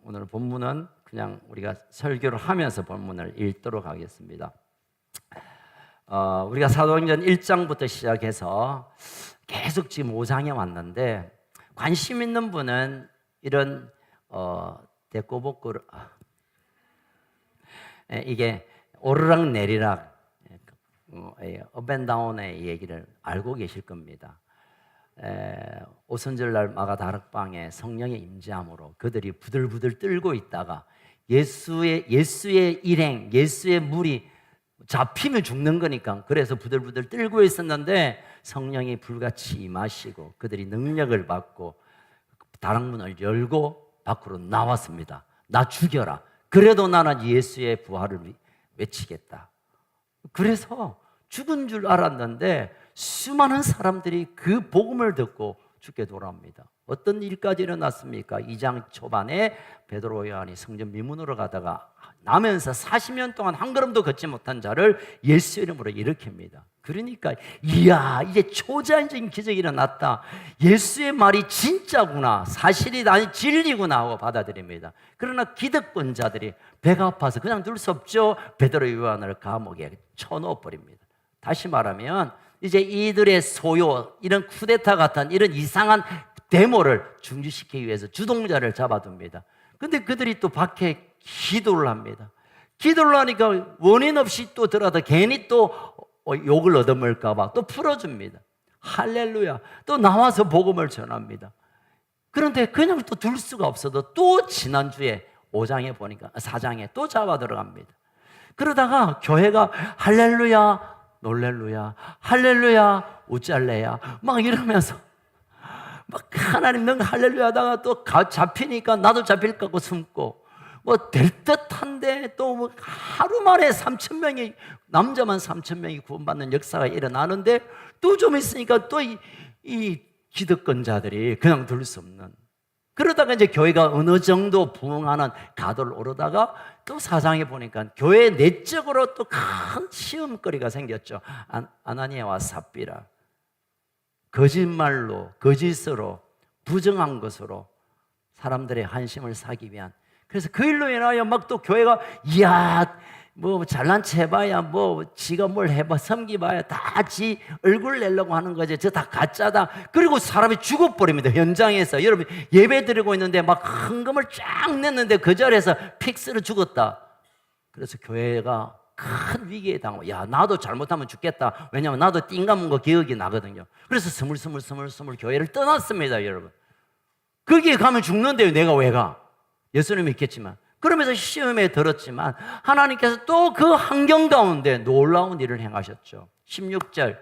오늘 본문은 그냥 우리가 설교를 하면서 본문을 읽도록 하겠습니다. 우리가 사도행전 1장부터 시작해서 계속 지금 5장에 왔는데, 관심 있는 분은 이런 데꼬복구, 이게 오르락 내리락 업앤다운의 얘기를 알고 계실 겁니다. 오순절날 마가다락방에 성령의 임재함으로 그들이 부들부들 떨고 있다가 예수의 일행, 예수의 물이 잡히면 죽는 거니까 그래서 부들부들 떨고 있었는데, 성령이 불같이 임하시고 그들이 능력을 받고 다락문을 열고 밖으로 나왔습니다. 나 죽여라, 그래도 나는 예수의 부활을 외치겠다. 그래서 죽은 줄 알았는데 수많은 사람들이 그 복음을 듣고 죽게 돌아옵니다. 어떤 일까지 일어났습니까? 2장 초반에 베드로 요한이 성전 미문으로 가다가 나면서 40년 동안 한 걸음도 걷지 못한 자를 예수 이름으로 일으킵니다. 그러니까 이야, 이제 초자연적인 기적이 일어났다, 예수의 말이 진짜구나, 사실이 아니 진리구나 하고 받아들입니다. 그러나 기득권자들이 배가 아파서 그냥 둘 수 없죠. 베드로 요한을 감옥에 쳐넣어버립니다. 다시 말하면 이제 이들의 소요, 이런 쿠데타 같은 이런 이상한 데모를 중지시키기 위해서 주동자를 잡아둡니다. 근데 그들이 또 밖에 기도를 합니다. 기도를 하니까 원인 없이 또 들어가다 괜히 또 욕을 얻어먹을까 봐 또 풀어줍니다. 할렐루야. 또 나와서 복음을 전합니다. 그런데 그냥 또 둘 수가 없어도 또 지난주에 5장에 보니까 4장에 또 잡아 들어갑니다. 그러다가 교회가 할렐루야, 놀렐루야, 할렐루야, 우짤레야 막 이러면서 막 하나님 능 할렐루야 하다가 또 잡히니까 나도 잡힐 것 같고 숨고, 뭐 될 듯한데 또 뭐 하루 만에 3,000명이, 남자만 3,000명이 구원받는 역사가 일어나는데, 또 좀 있으니까 또 이 기득권자들이 그냥 둘 수 없는, 그러다가 이제 교회가 어느 정도 부흥하는 가도를 오르다가 또 4장에 보니까 교회 내적으로 또 큰 시험거리가 생겼죠. 아나니아와 삽비라, 거짓말로, 거짓으로, 부정한 것으로 사람들의 한심을 사기 위한, 그래서 그 일로 인하여 막 또 교회가 이야, 뭐 잘난 체 해봐야 뭐 지가 뭘 해봐, 섬기봐야 다 지 얼굴 내려고 하는 거지, 저 다 가짜다. 그리고 사람이 죽어버립니다. 현장에서 여러분 예배 드리고 있는데 막 헌금을 쫙 냈는데 그 자리에서 픽스로 죽었다. 그래서 교회가 큰 위기에 당하고, 야 나도 잘못하면 죽겠다, 왜냐하면 나도 띵 감은 거 기억이 나거든요. 그래서 스물스물 교회를 떠났습니다. 여러분, 거기에 가면 죽는데요, 내가 왜 가? 예수님 믿겠지만. 그러면서 시험에 들었지만 하나님께서 또 그 환경 가운데 놀라운 일을 행하셨죠. 16절,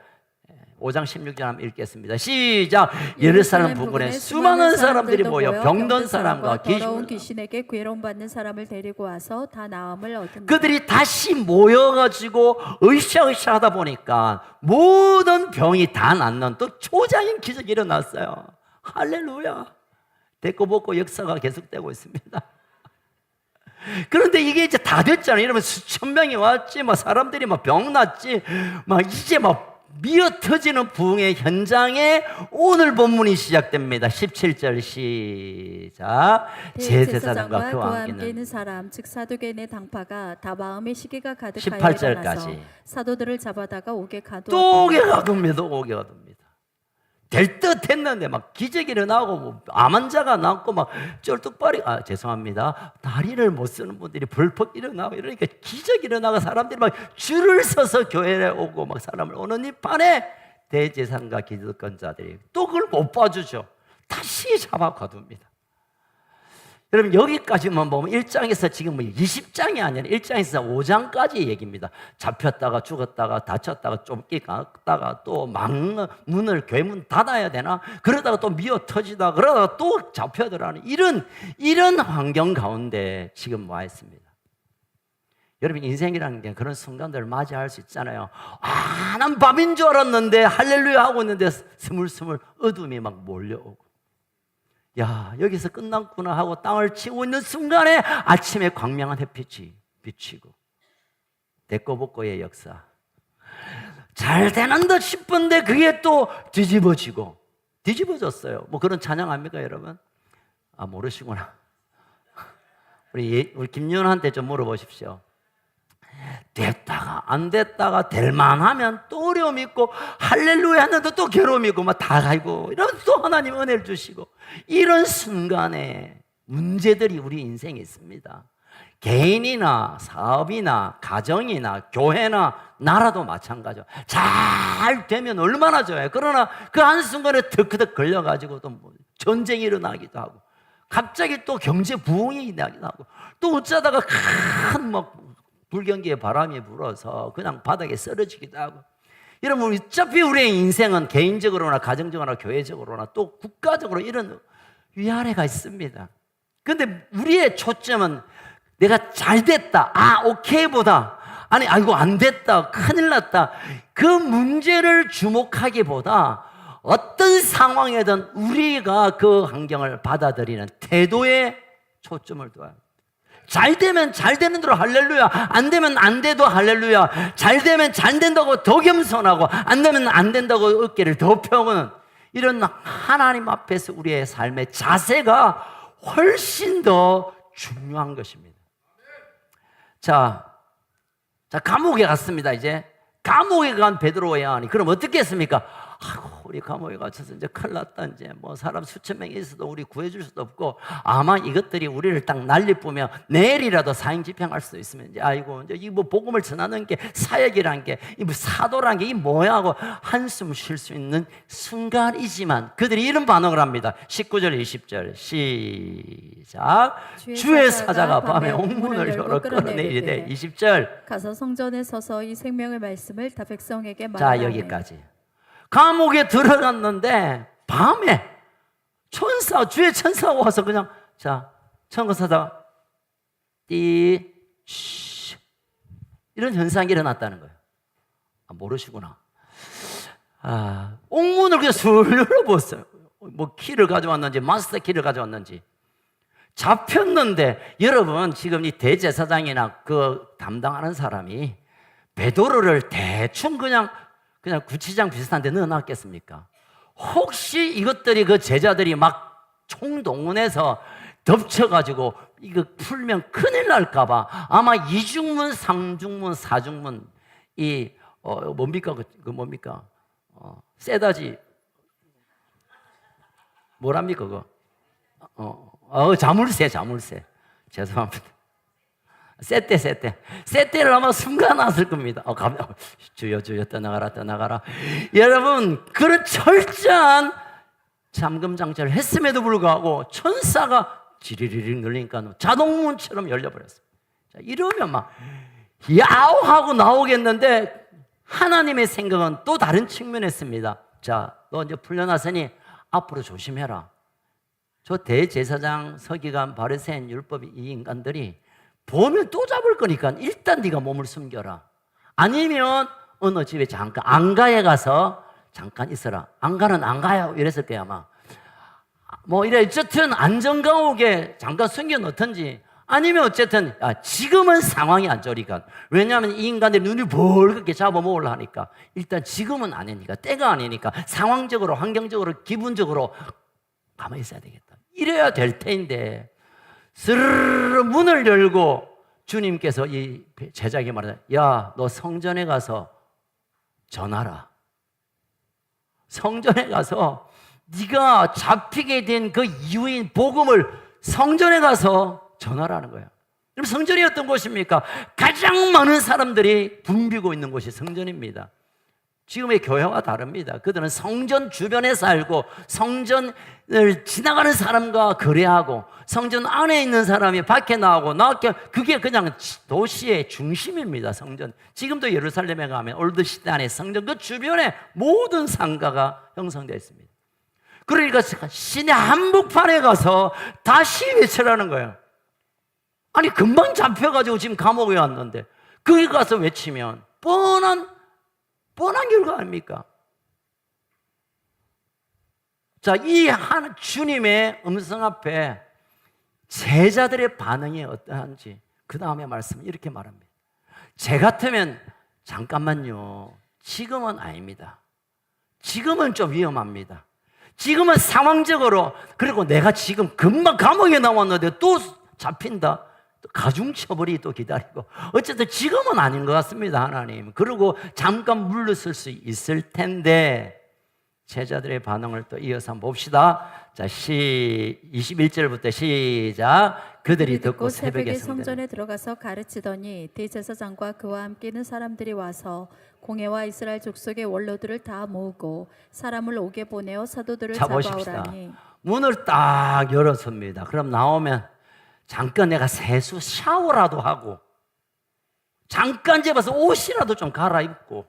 5장 16절 한번 읽겠습니다. 시작. 예루살렘 부근에 수많은 사람들이 모여 병든 사람과 더러운 귀신에게 괴로움받는 사람을 데리고 와서 다 나음을 얻습니다. 그들이 다시 모여가지고 으쌰으쌰 하다 보니까 모든 병이 다 낫는 또 초자연 기적이 일어났어요. 할렐루야. 데꼬복구 역사가 계속되고 있습니다. 그런데 이게 이제 다 됐잖아요. 이러면 수천 명이 왔지, 막 사람들이 막 병 났지, 막 이제 막 미어 터지는 부흥의 현장에 오늘 본문이 시작됩니다. 17절 시작. 대제사장과 그와 함께 있는 사람, 즉 사두개인의 당파가 다 마음의 시기가 가득하여 18절까지 일어나서 사도들을 잡아다가 옥에 가두었다. 또 옥에 가둡니다. 옥에 가둡니다. 될 듯 했는데 막 기적이 일어나고, 뭐 암 환자가 낫고, 막 쩔뚝발이, 죄송합니다, 다리를 못 쓰는 분들이 벌컥 일어나고, 이러니까 기적이 일어나고 사람들이 막 줄을 서서 교회에 오고 막 사람을 오는 이 판에 대제사장과 기득권자들이 또 그걸 못 봐주죠. 다시 잡아 가둡니다. 여러분, 여기까지만 보면 1장에서 지금 20장이 아니라 1장에서 5장까지 얘기입니다. 잡혔다가 죽었다가 다쳤다가 쫓기 갔다가 또 문을 괴문 닫아야 되나, 그러다가 또 미어 터지다 그러다가 또 잡혀들어가는 이런 환경 가운데 지금 와 있습니다. 여러분, 인생이라는 게 그런 순간들을 맞이할 수 있잖아요. 난 밤인 줄 알았는데 할렐루야 하고 있는데 스물스물 어둠이 막 몰려오고, 야 여기서 끝났구나 하고 땅을 치고 있는 순간에 아침에 광명한 햇빛이 비치고, 데꼬복구의 역사, 잘 되는 듯 싶은데 그게 또 뒤집어졌어요. 뭐 그런 찬양 압니까 여러분? 아, 모르시구나. 우리 김윤아한테 좀 물어보십시오. 됐다가 안 됐다가 될만하면 또 어려움 있고 할렐루야 하는데 또 괴로움 있고 막 다 가고 이런 또 하나님 은혜를 주시고 이런 순간에 문제들이 우리 인생에 있습니다. 개인이나 사업이나 가정이나 교회나 나라도 마찬가지죠. 잘 되면 얼마나 좋아요. 그러나 그 한순간에 덕크덕 걸려가지고 또 뭐 전쟁이 일어나기도 하고 갑자기 또 경제 부흥이 일어나기도 하고 또 어쩌다가 큰 막 불경기에 바람이 불어서 그냥 바닥에 쓰러지기도 하고. 여러분 어차피 우리의 인생은 개인적으로나 가정적으로나 교회적으로나 또 국가적으로 이런 위아래가 있습니다. 그런데 우리의 초점은 내가 잘 됐다, 아 오케이보다 아니 아이고 안 됐다, 큰일 났다 그 문제를 주목하기보다 어떤 상황이든 우리가 그 환경을 받아들이는 태도에 초점을 둬야 합니다. 잘 되면 잘 되는 대로 할렐루야, 안 되면 안 돼도 할렐루야, 잘 되면 잘 된다고 더 겸손하고 안 되면 안 된다고 어깨를 더 펴는 이런 하나님 앞에서 우리의 삶의 자세가 훨씬 더 중요한 것입니다. 자, 감옥에 갔습니다. 이제 감옥에 간 베드로와 요한이 그럼 어떻게 했습니까? 아이고 우리 감옥에 갇혀서 이제 큰일 났다. 이제 뭐 사람 수천 명이 있어도 우리 구해줄 수도 없고 아마 이것들이 우리를 딱 난리뿌면 내일이라도 사형 집행할 수도 있으면 이제 아이고 이제 이 뭐 복음을 전하는 게 사역이란 게 이 뭐 사도란 게 이 뭐야 하고 한숨 쉴 수 있는 순간이지만 그들이 이런 반응을 합니다. 19절 20절 시작. 주의 사자가 밤에 옥문을 열어 끌어내리되 20절 가서 성전에 서서 이 생명의 말씀을 다 백성에게 자 말하라. 여기까지. 감옥에 들어갔는데 밤에 주의 천사가 와서 그냥 자 청거사다가 이런 현상이 일어났다는 거예요. 아, 모르시구나. 아, 옥문을 그냥 술 열어봤어요. 뭐 키를 가져왔는지 마스터 키를 가져왔는지 잡혔는데 여러분 지금 이 대제사장이나 그 담당하는 사람이 베드로를 대충 그냥 구치장 비슷한 데 넣어놨겠습니까? 혹시 이것들이 그 제자들이 막 총동원해서 덮쳐가지고 이거 풀면 큰일 날까봐 아마 이중문, 상중문, 사중문 뭡니까? 뭡니까? 세다지 뭐랍니까 그거? 자물쇠 죄송합니다. 세대를 아마 순간났을 겁니다. 주여 떠나가라. 여러분 그런 철저한 잠금 장치를 했음에도 불구하고 천사가 지리리리 눌리니까 자동문처럼 열려버렸어요. 자, 이러면 막 야오 하고 나오겠는데 하나님의 생각은 또 다른 측면에 있습니다. 자, 너 이제 풀려났으니 앞으로 조심해라. 저 대제사장, 서기관, 바리새인, 율법 이 인간들이 보면 또 잡을 거니까 일단 네가 몸을 숨겨라. 아니면 어느 집에 잠깐 안가에 가서 잠깐 있어라. 안가는 안 가요 이랬을 거야 아마. 뭐 이래 어쨌든 안전감옥에 잠깐 숨겨 놓든지 아니면 어쨌든 지금은 상황이 안 좋으니까 왜냐하면 이 인간들이 눈을 벌겋게 잡아먹으려 하니까 일단 지금은 아니니까 때가 아니니까 상황적으로 환경적으로 기분적으로 가만히 있어야 되겠다. 이래야 될 텐데 스르르 문을 열고 주님께서 이 제자에게 말하자. 야, 너 성전에 가서 전하라. 성전에 가서 네가 잡히게 된 그 이유인 복음을 성전에 가서 전하라는 거예요. 그럼 성전이 어떤 곳입니까? 가장 많은 사람들이 붐비고 있는 곳이 성전입니다. 지금의 교회와 다릅니다. 그들은 성전 주변에 살고 성전을 지나가는 사람과 거래하고 성전 안에 있는 사람이 밖에 나오고 그게 그냥 도시의 중심입니다. 성전. 지금도 예루살렘에 가면 올드 시대 안에 성전 그 주변에 모든 상가가 형성되어 있습니다. 그러니까 시내 한복판에 가서 다시 외치라는 거예요. 아니 금방 잡혀가지고 지금 감옥에 왔는데 거기 가서 외치면 뻔한 결과 아닙니까? 자, 이 주님의 음성 앞에 제자들의 반응이 어떠한지 그 다음에 말씀은 이렇게 말합니다. 제 같으면 잠깐만요. 지금은 아닙니다. 지금은 좀 위험합니다. 지금은 상황적으로, 그리고 내가 지금 금방 감옥에 나왔는데 또 잡힌다. 또 가중처벌이 또 기다리고. 어쨌든 지금은 아닌 것 같습니다, 하나님. 그리고 잠깐 물러설 수 있을 텐데, 제자들의 반응을 또 이어서 한번 봅시다. 자, 21절부터 시작. 그들이 듣고 새벽에 성전에 들어가서 가르치더니 대제사장과 그와 함께 있는 사람들이 와서 공회와 이스라엘 족속의 원로들을 다 모으고 사람을 오게 보내어 사도들을 자, 보십시다. 잡아오라니. 문을 딱 열었습니다. 그럼 나오면 잠깐 내가 세수 샤워라도 하고, 잠깐 집어서 옷이라도 좀 갈아입고,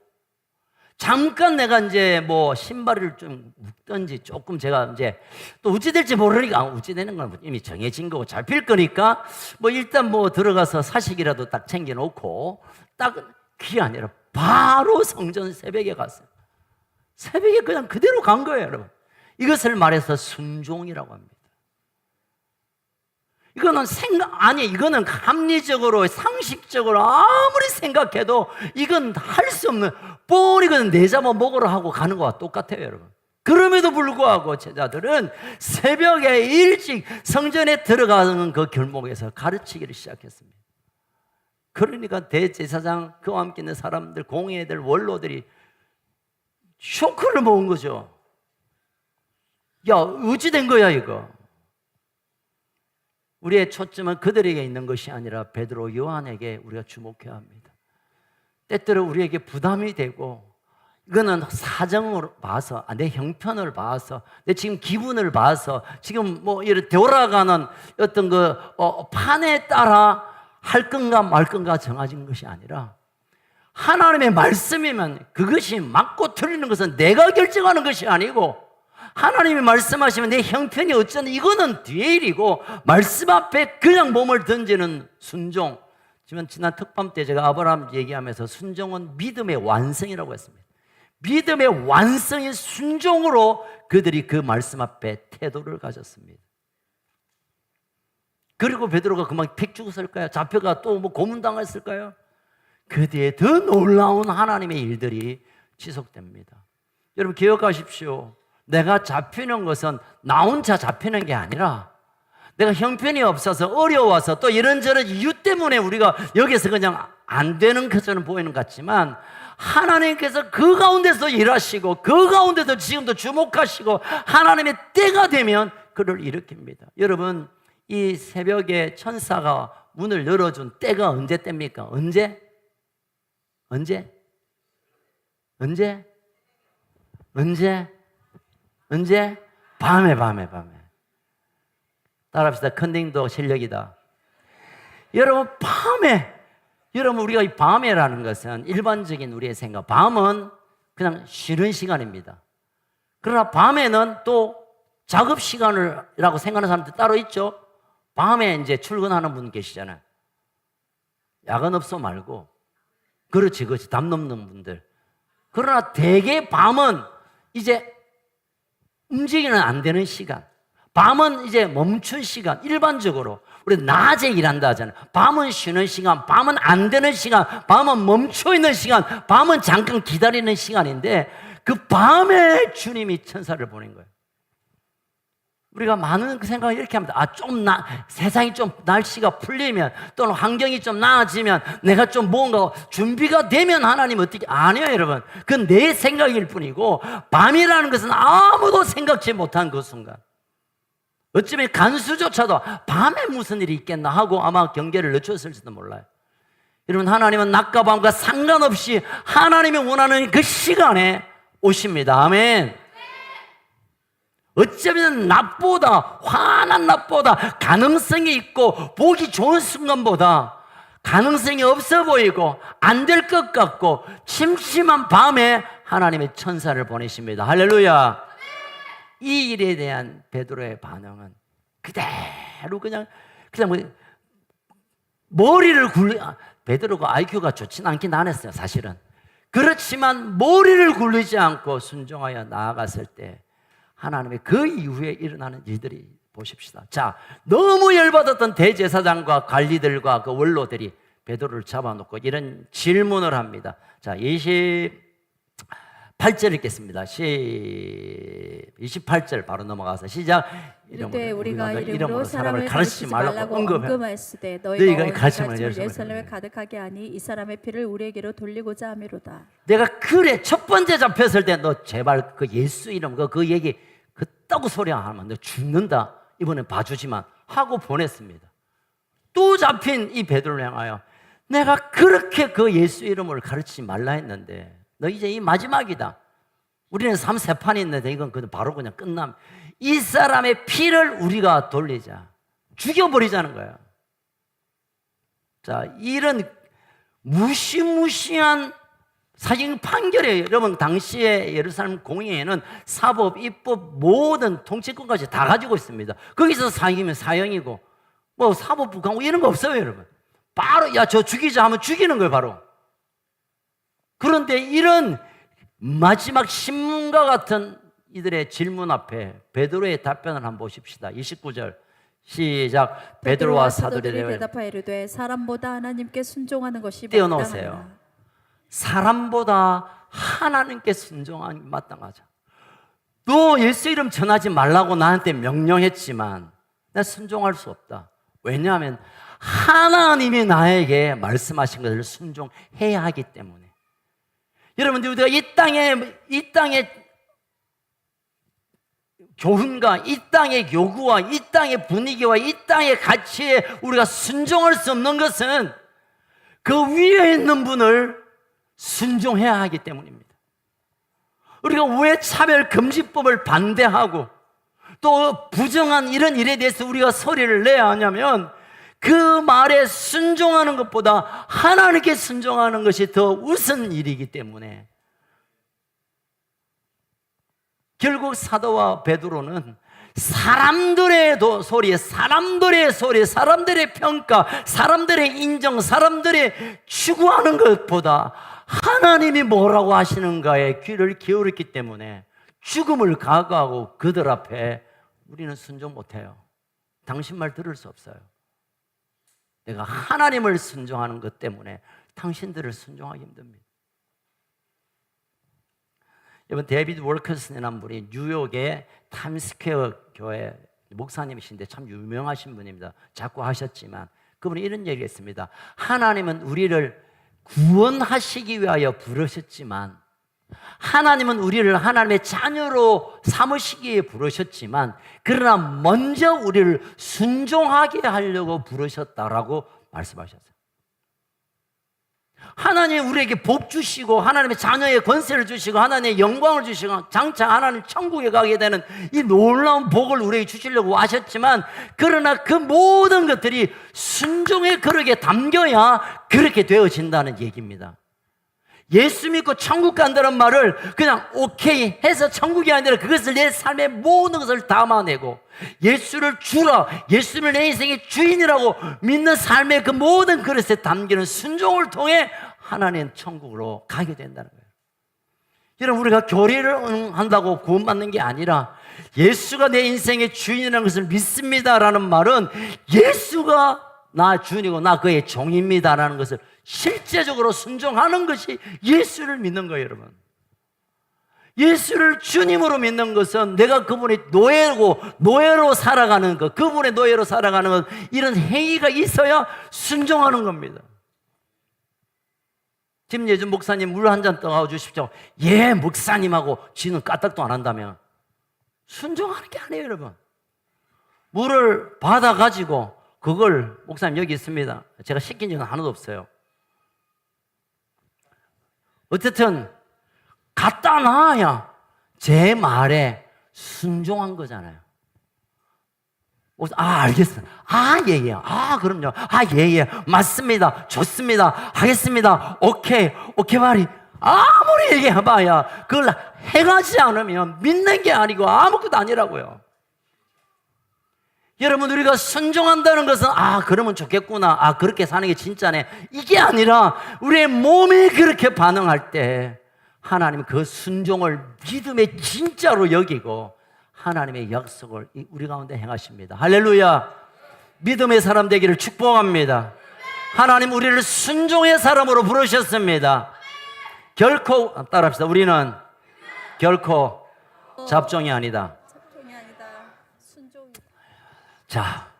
잠깐 내가 이제 뭐 신발을 좀 묶든지, 조금 제가 이제 또 어찌 될지 모르니까, 어찌 되는 건 이미 정해진 거고 잡힐 거니까 뭐 일단 뭐 들어가서 사식이라도 딱 챙겨놓고, 딱 그게 아니라 바로 성전 새벽에 갔어요. 새벽에 그냥 그대로 간 거예요, 여러분. 이것을 말해서 순종이라고 합니다. 이거는 이거는 합리적으로, 상식적으로 아무리 생각해도 이건 할 수 없는, 뻔히 이건 내 잡아 먹으러 하고 가는 거와 똑같아요, 여러분. 그럼에도 불구하고 제자들은 새벽에 일찍 성전에 들어가는 그 길목에서 가르치기를 시작했습니다. 그러니까 대제사장, 그와 함께 있는 사람들, 공회들, 원로들이 쇼크를 먹은 거죠. 야, 어찌 된 거야, 이거? 우리의 초점은 그들에게 있는 것이 아니라 베드로, 요한에게 우리가 주목해야 합니다. 때때로 우리에게 부담이 되고, 이거는 사정으로 봐서, 내 형편을 봐서, 내 지금 기분을 봐서, 지금 뭐 이렇게 돌아가는 어떤 그 판에 따라 할 건가 말 건가 정해진 것이 아니라, 하나님의 말씀이면 그것이 맞고 틀리는 것은 내가 결정하는 것이 아니고, 하나님이 말씀하시면 내 형편이 어쩌나, 이거는 뒤의 일이고, 말씀 앞에 그냥 몸을 던지는 순종. 지난 특밤 때 제가 아브라함 얘기하면서 순종은 믿음의 완성이라고 했습니다. 믿음의 완성인 순종으로 그들이 그 말씀 앞에 태도를 가졌습니다. 그리고 베드로가 그만 픽 죽었을까요? 잡혀가 또 뭐 고문당했을까요? 그 뒤에 더 놀라운 하나님의 일들이 지속됩니다. 여러분 기억하십시오. 내가 잡히는 것은 나 혼자 잡히는 게 아니라, 내가 형편이 없어서 어려워서 또 이런저런 이유 때문에 우리가 여기서 그냥 안 되는 것처럼 보이는 것 같지만, 하나님께서 그 가운데서 일하시고, 그 가운데서 지금도 주목하시고, 하나님의 때가 되면 그를 일으킵니다. 여러분, 이 새벽에 천사가 문을 열어준 때가 언제 때입니까? 언제? 밤에. 따라합시다. 컨닝도 실력이다. 여러분, 밤에, 여러분, 우리가 이 밤에라는 것은 일반적인 우리의 생각, 밤은 그냥 쉬는 시간입니다. 그러나 밤에는 또 작업 시간이라고 생각하는 사람들 따로 있죠. 밤에 이제 출근하는 분 계시잖아요. 야간업소 말고. 그렇지. 담 넘는 분들. 그러나 대개 밤은 이제 움직이는 안 되는 시간. 밤은 이제 멈춘 시간. 일반적으로 우리 낮에 일한다 하잖아요. 밤은 쉬는 시간, 밤은 안 되는 시간, 밤은 멈춰 있는 시간, 밤은 잠깐 기다리는 시간인데, 그 밤에 주님이 천사를 보낸 거예요. 우리가 많은 생각을 이렇게 합니다. 세상이 좀 날씨가 풀리면, 또는 환경이 좀 나아지면, 내가 좀 뭔가 준비가 되면 하나님 어떻게, 아니에요, 여러분. 그건 내 생각일 뿐이고, 밤이라는 것은 아무도 생각지 못한 그 순간. 어쩌면 간수조차도 밤에 무슨 일이 있겠나 하고 아마 경계를 늦췄을지도 몰라요. 여러분, 하나님은 낮과 밤과 상관없이 하나님이 원하는 그 시간에 오십니다. 아멘. 어쩌면 낮보다, 환한 낮보다 가능성이 있고 보기 좋은 순간보다 가능성이 없어 보이고 안 될 것 같고 침침한 밤에 하나님의 천사를 보내십니다. 할렐루야. 이 일에 대한 베드로의 반응은 그대로 그냥 머리를 베드로가 IQ가 좋진 않긴 않았어요, 사실은. 그렇지만 머리를 굴리지 않고 순종하여 나아갔을 때 하나님의 그 이후에 일어나는 일들이 보십시다. 자, 너무 열받았던 대제사장과 관리들과 그 원로들이 베드로를 잡아놓고 이런 질문을 합니다. 자, 28 8절 읽겠습니다. 28절 바로 넘어가서 시작. 이르되 우리가 이름으로 이름으로 사람을 가르치지 말라고 언급하였으되 너희가 너희가 이 오늘 가르침을 가르침을 예루살렘에 예루살렘에 가득하게 하니 이 사람의 피를 우리에게로 돌리고자 함이로다. 내가 그래 첫 번째 잡혔을 때 너 제발 그 예수 이름 그 얘기 그 떠고 소리 안 하면 너 죽는다. 이번엔 봐주지만 하고 보냈습니다. 또 잡힌 이 베드로를 향하여 내가 그렇게 그 예수 이름을 가르치지 말라 했는데 너 이제 이 마지막이다. 우리는 3세판이 있는데 이건 바로 그냥 끝남. 이 사람의 피를 우리가 돌리자. 죽여버리자는 거야. 자, 이런 무시무시한 사형 판결에 여러분 당시에 예루살렘 공의회는 사법, 입법 모든 통치권까지 다 가지고 있습니다. 거기서 사형이면 사형이고 뭐 사법부 강고 이런 거 없어요, 여러분. 바로 야 저 죽이자 하면 죽이는 거예요, 바로. 그런데 이런 마지막 신문과 같은 이들의 질문 앞에 베드로의 답변을 한번 보십시다. 29절 시작. 베드로와 사도들이 대답하여 이르되 사람보다 하나님께 순종하는 것이 떼어놓으세요. 마땅하나. 사람보다 하나님께 순종하는 게 마땅하죠. 너 예수 이름 전하지 말라고 나한테 명령했지만 나 순종할 수 없다. 왜냐하면 하나님이 나에게 말씀하신 것을 순종해야 하기 때문에. 여러분들 우리가 이 땅의 교훈과 이 땅의 요구와 이 땅의 분위기와 이 땅의 가치에 우리가 순종할 수 없는 것은 그 위에 있는 분을 순종해야 하기 때문입니다. 우리가 왜 차별금지법을 반대하고 또 부정한 이런 일에 대해서 우리가 소리를 내야 하냐면 그 말에 순종하는 것보다 하나님께 순종하는 것이 더 우선 일이기 때문에. 결국 사도와 베드로는 사람들의 소리, 사람들의 평가, 사람들의 인정, 사람들의 추구하는 것보다 하나님이 뭐라고 하시는가에 귀를 기울였기 때문에 죽음을 각오하고 그들 앞에 우리는 순종 못해요. 당신 말 들을 수 없어요. 내가 하나님을 순종하는 것 때문에 당신들을 순종하기 힘듭니다. 여러분 데이비드 월커슨이라는 분이 뉴욕의 타임스퀘어 교회 목사님이신데 참 유명하신 분입니다. 자꾸 하셨지만 그분이 이런 얘기를 했습니다. 하나님은 우리를 구원하시기 위하여 부르셨지만 하나님은 우리를 하나님의 자녀로 삼으시기 위해 부르셨지만 그러나 먼저 우리를 순종하게 하려고 부르셨다라고 말씀하셨어요. 하나님 우리에게 복 주시고 하나님의 자녀의 권세를 주시고 하나님의 영광을 주시고 장차 하나님 천국에 가게 되는 이 놀라운 복을 우리에게 주시려고 하셨지만 그러나 그 모든 것들이 순종의 그릇에 담겨야 그렇게 되어진다는 얘기입니다. 예수 믿고 천국 간다는 말을 그냥 오케이 해서 천국이 아니라 그것을 내 삶의 모든 것을 담아내고 예수를 주라, 예수를 내 인생의 주인이라고 믿는 삶의 그 모든 그릇에 담기는 순종을 통해 하나님 천국으로 가게 된다는 거예요. 여러분 우리가 교리를 한다고 구원받는 게 아니라 예수가 내 인생의 주인이라는 것을 믿습니다라는 말은 예수가 나 주인이고 나 그의 종입니다라는 것을 실제적으로 순종하는 것이 예수를 믿는 거예요, 여러분. 예수를 주님으로 믿는 것은 내가 그분의 노예로 살아가는 것, 그분의 노예로 살아가는 것, 이런 행위가 있어야 순종하는 겁니다. 지금 예전 목사님 물 한 잔 떠와 주십시오. 예, 목사님하고 지는 까딱도 안 한다면 순종하는 게 아니에요, 여러분. 물을 받아가지고 그걸 목사님 여기 있습니다. 제가 시킨 적은 하나도 없어요. 어쨌든 갖다 놔야 제 말에 순종한 거잖아요. 알겠어. 예. 그럼요. 예. 맞습니다. 좋습니다. 하겠습니다. 오케이 말이 아무리 얘기해봐야 그걸 행하지 않으면 믿는 게 아니고 아무것도 아니라고요. 여러분 우리가 순종한다는 것은 그러면 좋겠구나, 그렇게 사는 게 진짜네, 이게 아니라 우리의 몸이 그렇게 반응할 때 하나님은 그 순종을 믿음의 진짜로 여기고 하나님의 약속을 우리 가운데 행하십니다. 할렐루야. 믿음의 사람 되기를 축복합니다. 하나님 우리를 순종의 사람으로 부르셨습니다. 결코 따라합시다. 우리는 결코 잡종이 아니다. 잡종이 아니다. 순종이다. 자,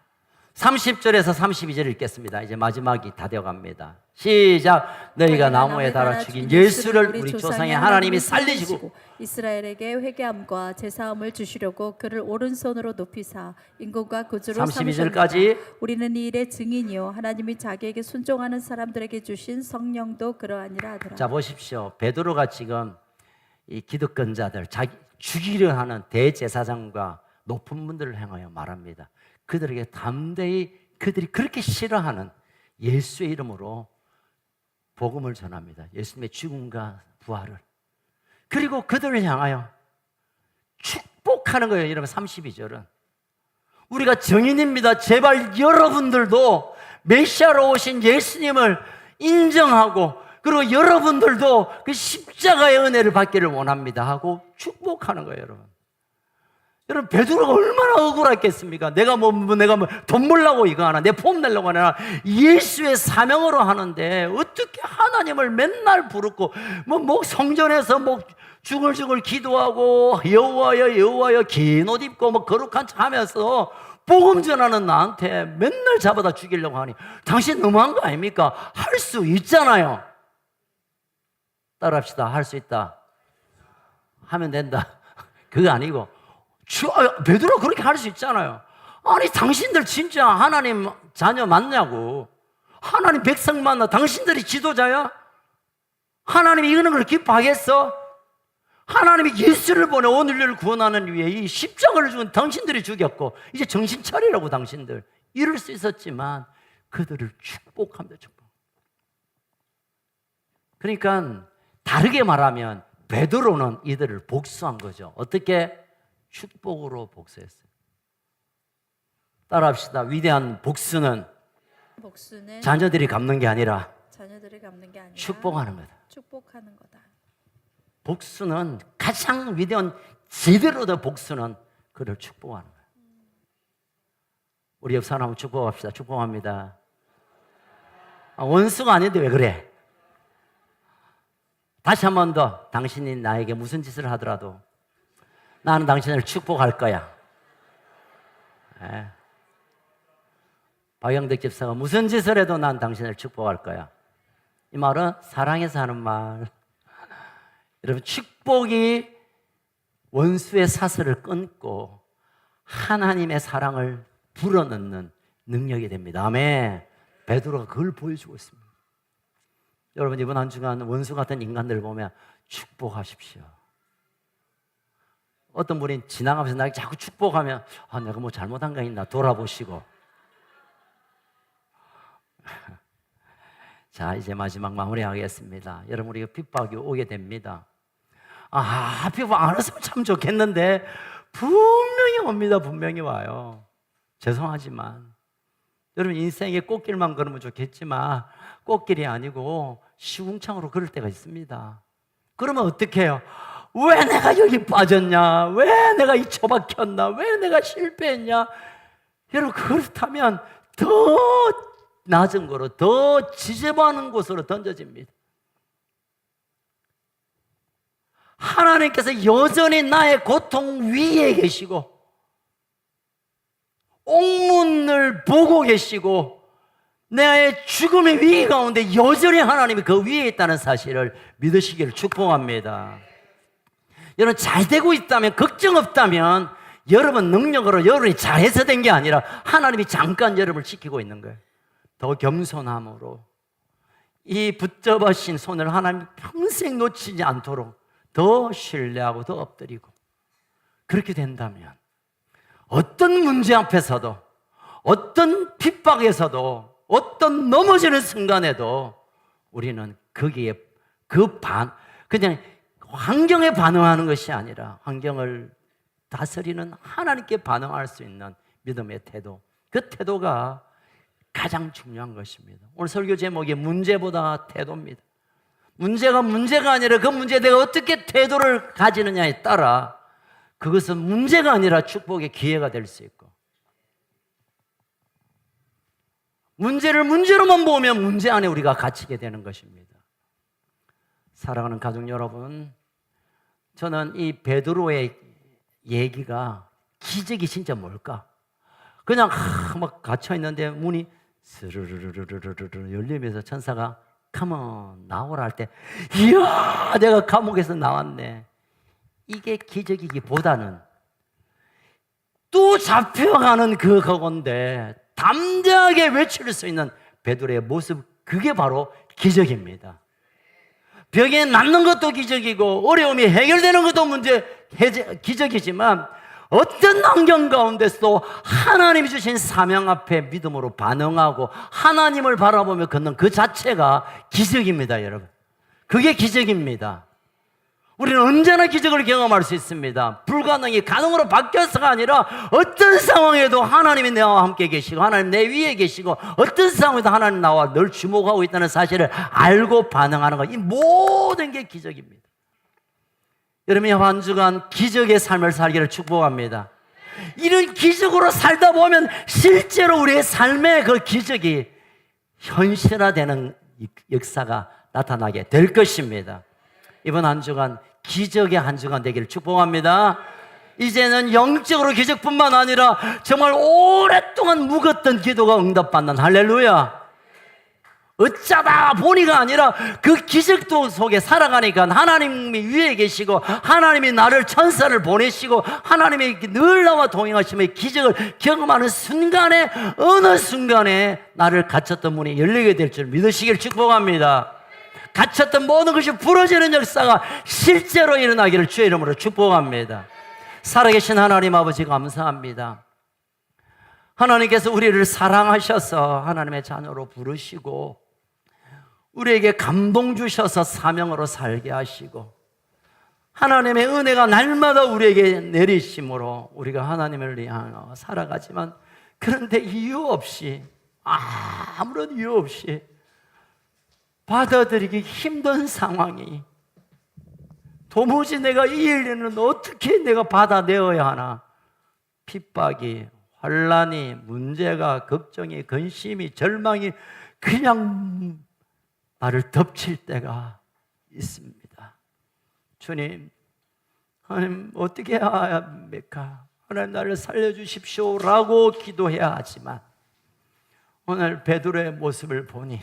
30절에서 32절 읽겠습니다. 이제 마지막이 다 되어갑니다. 시작. 너희가 나무에 달아 죽인 예수를 우리 조상의 하나님이 살리시고 이스라엘에게 회개함과 제사함을 주시려고 그를 오른손으로 높이사 인권과 구주로 32절까지. 우리는 이 일의 증인이요 하나님이 자기에게 순종하는 사람들에게 주신 성령도 그러하니라 하더라. 자, 보십시오. 베드로가 지금 이 기득권자들, 자기 죽이려 하는 대제사장과 높은 분들을 향하여 말합니다. 그들에게 담대히 그들이 그렇게 싫어하는 예수의 이름으로 복음을 전합니다. 예수님의 죽음과 부활을. 그리고 그들을 향하여 축복하는 거예요. 여러분, 32절은 우리가 증인입니다. 제발 여러분들도 메시아로 오신 예수님을 인정하고, 그리고 여러분들도 그 십자가의 은혜를 받기를 원합니다 하고 축복하는 거예요. 여러분, 여러분, 베드로가 얼마나 억울했겠습니까? 내가 돈 벌려고 이거 하나, 내 폼 내려고 하나, 예수의 사명으로 하는데 어떻게 하나님을 맨날 부르고 성전에서 중얼중얼 기도하고 여호와여 긴 옷 입고 거룩한 척 하면서 복음 전하는 나한테 맨날 잡아다 죽이려고 하니 당신 너무한 거 아닙니까? 할 수 있잖아요. 따라합시다. 할 수 있다. 하면 된다. 그거 아니고 베드로가 그렇게 할 수 있잖아요. 아니, 당신들 진짜 하나님 자녀 맞냐고. 하나님 백성 맞나? 당신들이 지도자야? 하나님이 이거는 걸 기뻐하겠어? 하나님이 예수를 보내 오늘을 구원하는 위해 이 십자가를 죽은 당신들이 죽였고 이제 정신 차리라고. 당신들 이럴 수 있었지만 그들을 축복합니다. 축복. 그러니까 다르게 말하면 베드로는 이들을 복수한 거죠. 어떻게? 축복으로 복수했어요. 따라합시다. 위대한 복수는 자녀들이 갚는 게 아니라 축복하는 거다. 축복하는 거다. 복수는 가장 위대한 제대로 된 복수는 그를 축복하는 거예요. 우리 옆 사람을 축복합시다. 축복합니다. 원수가 아닌데 왜 그래? 다시 한 번 더. 당신이 나에게 무슨 짓을 하더라도 나는 당신을 축복할 거야. 네. 박영덕 집사가 무슨 짓을 해도 난 당신을 축복할 거야. 이 말은 사랑해서 하는 말. 여러분, 축복이 원수의 사슬을 끊고 하나님의 사랑을 불어넣는 능력이 됩니다. 아멘. 베드로가 그걸 보여주고 있습니다. 여러분, 이번 한 주간 원수 같은 인간들을 보면 축복하십시오. 어떤 분이 지나가면서 나에게 자꾸 축복하면 내가 뭐 잘못한 거 있나 돌아보시고. 자, 이제 마지막 마무리하겠습니다. 여러분, 우리가 핍박이 오게 됩니다. 핍박 안 왔으면 참 좋겠는데 분명히 옵니다. 분명히 와요. 죄송하지만 여러분, 인생에 꽃길만 걸으면 좋겠지만 꽃길이 아니고 시궁창으로 걸을 때가 있습니다. 그러면 어떻게 해요? 왜 내가 여기 빠졌냐? 왜 내가 이 처박혔나? 왜 내가 실패했냐? 여러분, 그렇다면 더 낮은 곳으로, 더 지저분한 곳으로 던져집니다. 하나님께서 여전히 나의 고통 위에 계시고 옥문을 보고 계시고 내 죽음의 위기 가운데 여전히 하나님이 그 위에 있다는 사실을 믿으시기를 축복합니다. 여러분, 잘 되고 있다면, 걱정 없다면 여러분 능력으로 여러분이 잘해서 된 게 아니라 하나님이 잠깐 여러분을 지키고 있는 거예요. 더 겸손함으로 이 붙잡으신 손을 하나님 평생 놓치지 않도록 더 신뢰하고 더 엎드리고, 그렇게 된다면 어떤 문제 앞에서도, 어떤 핍박에서도, 어떤 넘어지는 순간에도 우리는 거기에 그냥 환경에 반응하는 것이 아니라 환경을 다스리는 하나님께 반응할 수 있는 믿음의 태도, 그 태도가 가장 중요한 것입니다. 오늘 설교 제목이 문제보다 태도입니다. 문제가 아니라 그 문제에 내가 어떻게 태도를 가지느냐에 따라 그것은 문제가 아니라 축복의 기회가 될 수 있고, 문제를 문제로만 보면 문제 안에 우리가 갇히게 되는 것입니다. 사랑하는 가족 여러분, 저는 이 베드로의 얘기가 기적이 진짜 뭘까? 그냥 막 갇혀 있는데 문이 스르르르르르르 열리면서 천사가 컴온 나오라 할 때, 이야 내가 감옥에서 나왔네. 이게 기적이기보다는 또 잡혀가는 그 가운데 담대하게 외칠 수 있는 베드로의 모습, 그게 바로 기적입니다. 벽에 낫는 것도 기적이고 어려움이 해결되는 것도 기적이지만, 어떤 환경 가운데서도 하나님이 주신 사명 앞에 믿음으로 반응하고 하나님을 바라보며 걷는 그 자체가 기적입니다, 여러분. 그게 기적입니다. 우리는 언제나 기적을 경험할 수 있습니다. 불가능이 가능으로 바뀌어서가 아니라 어떤 상황에도 하나님이 나와 함께 계시고 하나님 내 위에 계시고 어떤 상황에도 하나님 나와 늘 주목하고 있다는 사실을 알고 반응하는 것, 이 모든 게 기적입니다. 여러분이 한 주간 기적의 삶을 살기를 축복합니다. 이런 기적으로 살다 보면 실제로 우리의 삶의 그 기적이 현실화되는 역사가 나타나게 될 것입니다. 이번 한 주간 기적의 한 주간 되기를 축복합니다. 이제는 영적으로 기적뿐만 아니라 정말 오랫동안 묵었던 기도가 응답받는, 할렐루야. 어쩌다 보니가 아니라 그 기적도 속에 살아가니까 하나님이 위에 계시고 하나님이 나를 천사를 보내시고 하나님이 늘 나와 동행하시며 기적을 경험하는 순간에, 어느 순간에 나를 갇혔던 문이 열리게 될 줄 믿으시길 축복합니다. 갇혔던 모든 것이 부러지는 역사가 실제로 일어나기를 주의 이름으로 축복합니다. 살아계신 하나님 아버지 감사합니다. 하나님께서 우리를 사랑하셔서 하나님의 자녀로 부르시고 우리에게 감동 주셔서 사명으로 살게 하시고 하나님의 은혜가 날마다 우리에게 내리심으로 우리가 하나님을 향하여 살아가지만, 그런데 이유 없이, 아무런 이유 없이 받아들이기 힘든 상황이, 도무지 내가 이 일에는 어떻게 내가 받아내어야 하나, 핍박이, 환란이, 문제가, 걱정이, 근심이, 절망이 그냥 나를 덮칠 때가 있습니다. 주님, 하나님 어떻게 해야 합니까? 하나님 나를 살려주십시오 라고 기도해야 하지만, 오늘 베드로의 모습을 보니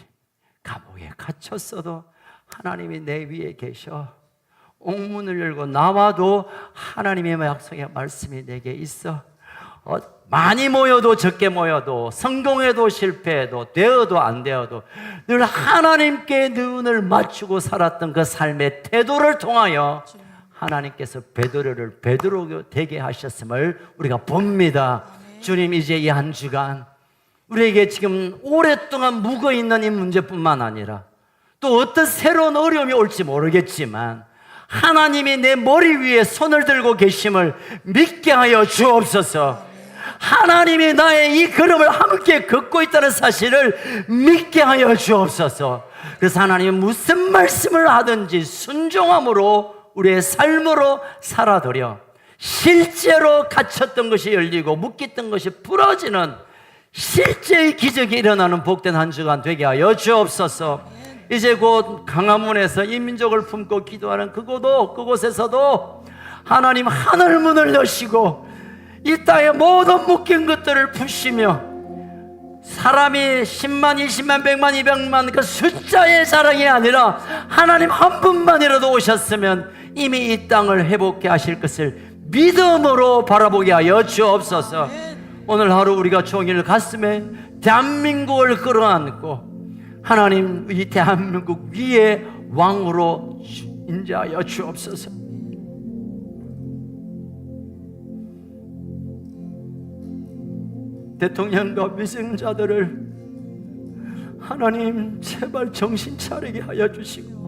감옥에 갇혔어도 하나님이 내 위에 계셔, 옥문을 열고 나와도 하나님의 약속의 말씀이 내게 있어, 많이 모여도 적게 모여도 성공해도 실패해도 되어도 안 되어도 늘 하나님께 눈을 맞추고 살았던 그 삶의 태도를 통하여 하나님께서 베드로를 베드로 되게 하셨음을 우리가 봅니다. 주님, 이제 이 한 주간 우리에게 지금 오랫동안 묵어있는 이 문제뿐만 아니라 또 어떤 새로운 어려움이 올지 모르겠지만 하나님이 내 머리 위에 손을 들고 계심을 믿게 하여 주옵소서. 하나님이 나의 이 걸음을 함께 걷고 있다는 사실을 믿게 하여 주옵소서. 그래서 하나님이 무슨 말씀을 하든지 순종함으로 우리의 삶으로 살아들여 실제로 갇혔던 것이 열리고 묶였던 것이 풀어지는 실제의 기적이 일어나는 복된 한 주간 되게 하여 주옵소서. 이제 곧 강화문에서 이 민족을 품고 기도하는 그곳에서도 하나님 하늘문을 여시고 이 땅의 모든 묶인 것들을 푸시며 사람이 10만, 20만, 100만, 200만 그 숫자의 자랑이 아니라 하나님 한 분만이라도 오셨으면 이미 이 땅을 회복해 하실 것을 믿음으로 바라보게 하여 주옵소서. 오늘 하루 우리가 종일 가슴에 대한민국을 끌어안고 하나님 이 대한민국 위에 왕으로 인자하여 주옵소서. 대통령과 위생자들을 하나님 제발 정신 차리게 하여 주시고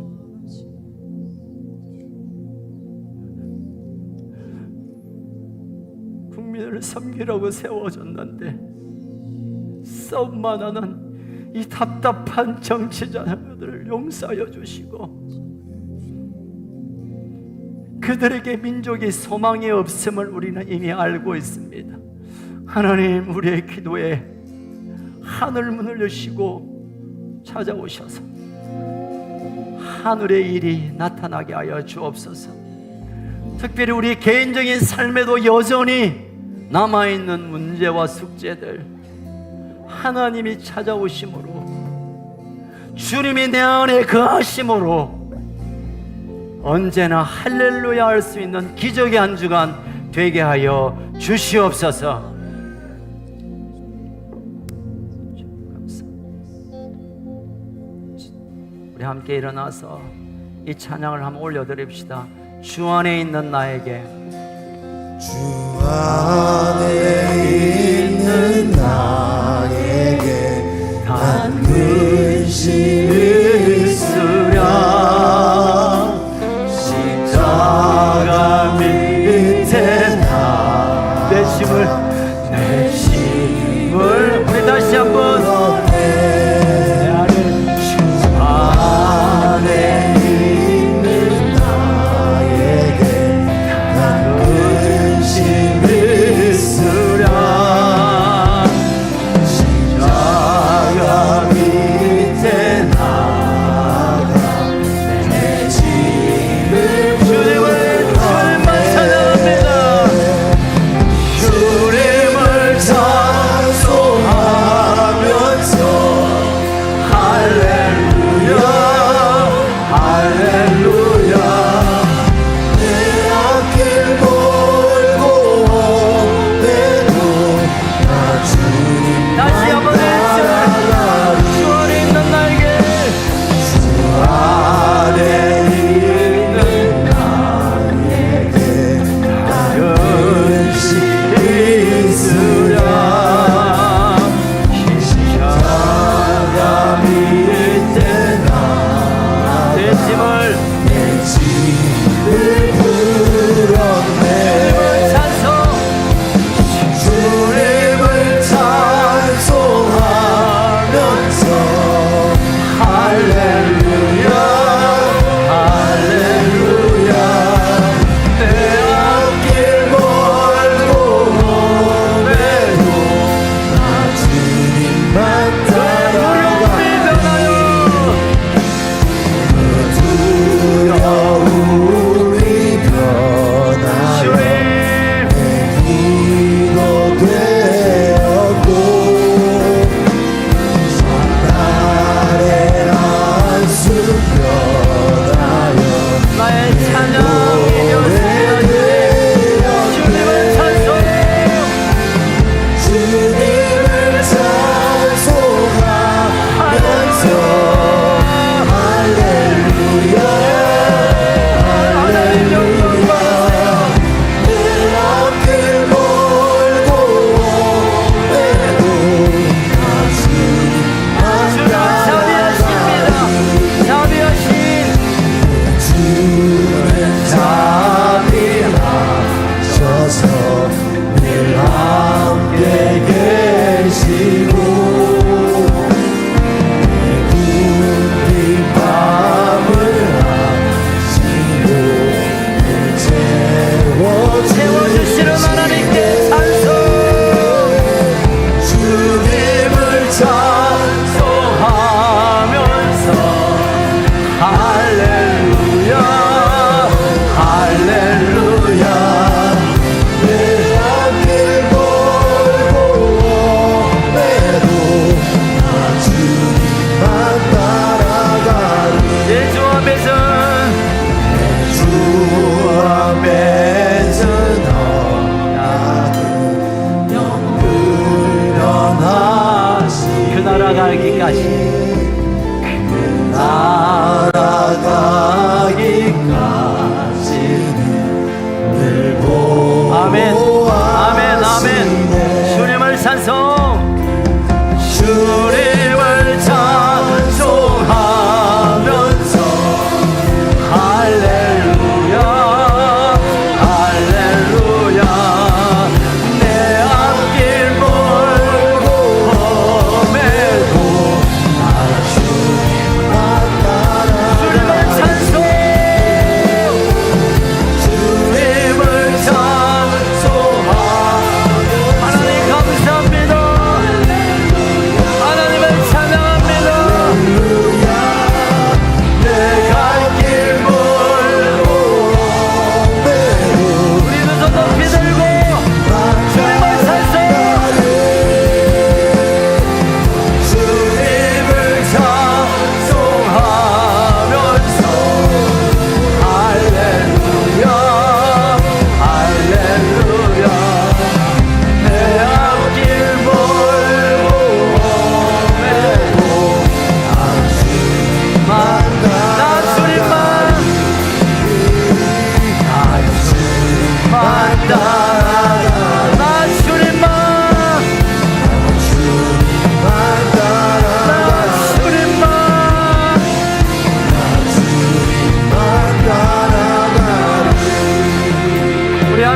국민을 섬기라고 세워졌는데 싸움만 하는 이 답답한 정치자들을 용서하여 주시고 그들에게 민족이 소망이 없음을 우리는 이미 알고 있습니다. 하나님, 우리의 기도에 하늘문을 여시고 찾아오셔서 하늘의 일이 나타나게 하여 주옵소서. 특별히 우리 개인적인 삶에도 여전히 남아있는 문제와 숙제들 하나님이 찾아오심으로 주님이 내 안에 거하심으로 언제나 할렐루야 할 수 있는 기적의 한 주간 되게 하여 주시옵소서. 우리 함께 일어나서 이 찬양을 한번 올려드립시다. 주 안에 있는 나에게, 주 안에 있는 나에게 단 근심이 있으랴. 십자가 밑에 내 힘을 우리 다시 한번 하나님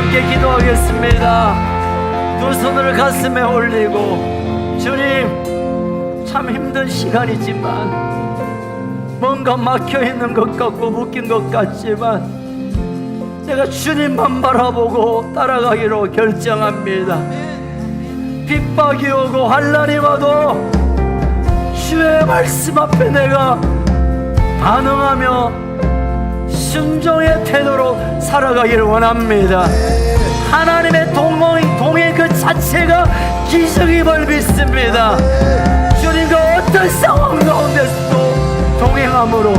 함께 기도하겠습니다. 두 손을 가슴에 올리고, 주님, 참 힘든 시간이지만 뭔가 막혀있는 것 같고 묶인 것 같지만 내가 주님만 바라보고 따라가기로 결정합니다. 핍박이 오고 환난이 와도 주의 말씀 앞에 내가 반응하며 순종의 태도로 살아가기를 원합니다. 하나님의 동행 그 자체가 기적임을 믿습니다. 주님과 어떤 상황 가운데서도 동행함으로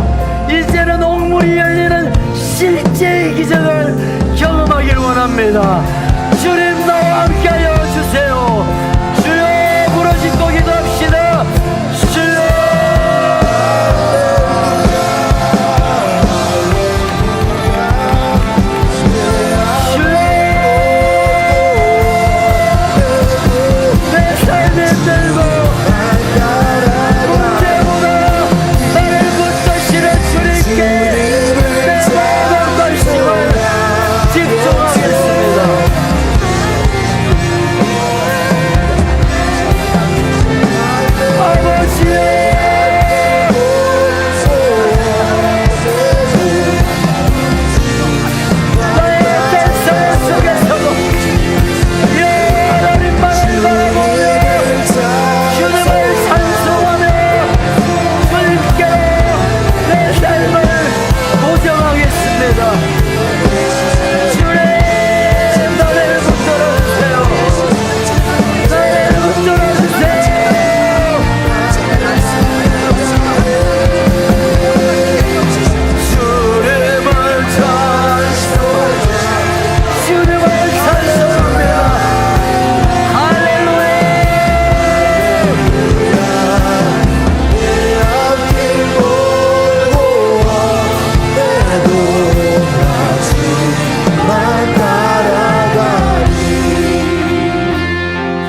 이제는 옥문이 열리는 실제의 기적을 경험하길 원합니다. 주님, 나와 함께하여 주세요. 주여, 부르짖고 기도합시다. 주여, 내 삶의 들고 문제보다 나를 붙드시는 주님께 내 모든 관심을 집중하겠습니다.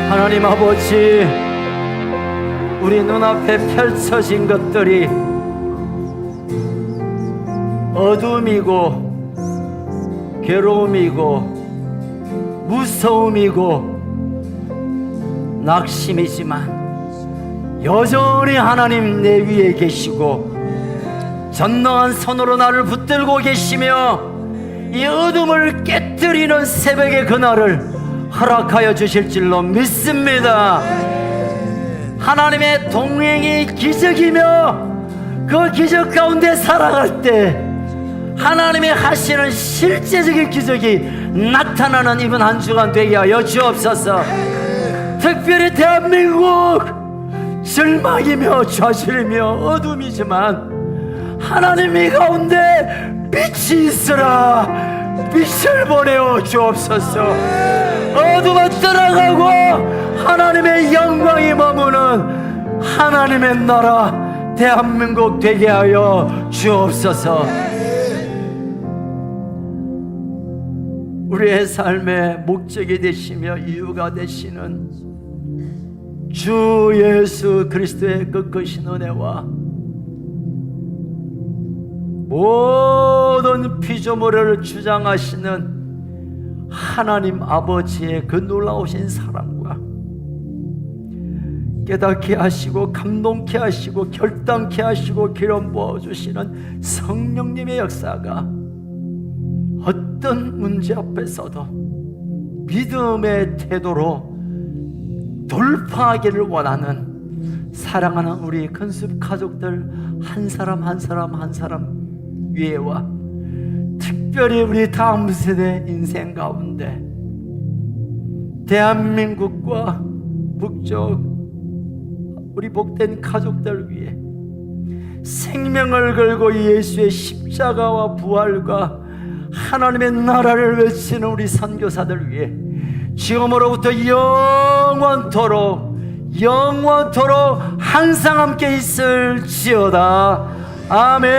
하나님 아버지, 우리 눈앞에 펼쳐진 것들이 어둠이고 괴로움이고 무서움이고 낙심이지만 여전히 하나님 내 위에 계시고 전능한 손으로 나를 붙들고 계시며 이 어둠을 깨뜨리는 새벽의 그날을 허락하여 주실 줄로 믿습니다. 하나님의 동행이 기적이며 그 기적 가운데 살아갈 때 하나님의 하시는 실제적인 기적이 나타나는 이번 한 주간 되게 하여 주옵소서. 특별히 대한민국 절망이며 좌절이며 어둠이지만 하나님 이 가운데 빛이 있으라 빛을 보내어 주옵소서. 어둠은 떠나가고 하나님의 영광이 머무는 하나님의 나라 대한민국 되게 하여 주옵소서. 우리의 삶의 목적이 되시며 이유가 되시는 주 예수 그리스도의 그 크신 은혜와 모든 피조물을 주장하시는 하나님 아버지의 그 놀라우신 사랑과 깨닫게 하시고 감동케 하시고 결단케 하시고 기름 부어주시는 성령님의 역사가 어떤 문제 앞에서도 믿음의 태도로 돌파하기를 원하는 사랑하는 우리 큰숲 가족들 한 사람 한 사람 한 사람 위에와 특별히 우리 다음 세대 인생 가운데 대한민국과 북쪽 우리 복된 가족들 위해 생명을 걸고 예수의 십자가와 부활과 하나님의 나라를 외치는 우리 선교사들 위해 지금으로부터 영원토록 항상 함께 있을지어다. 아멘.